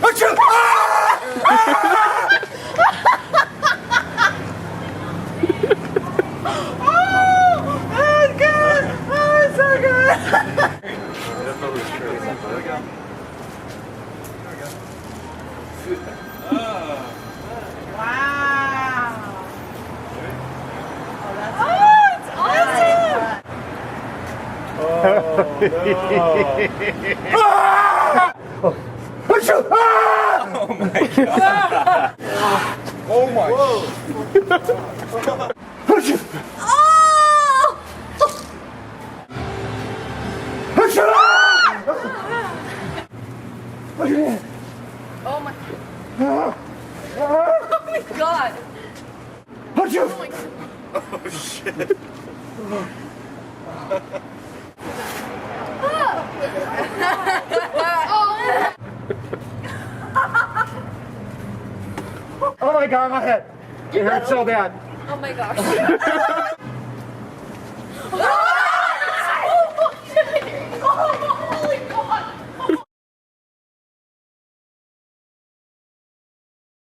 Achoo! Oh my god! Oh my. Oh my god. Oh shit! Oh my god, my head! It hurts so bad. Oh my gosh.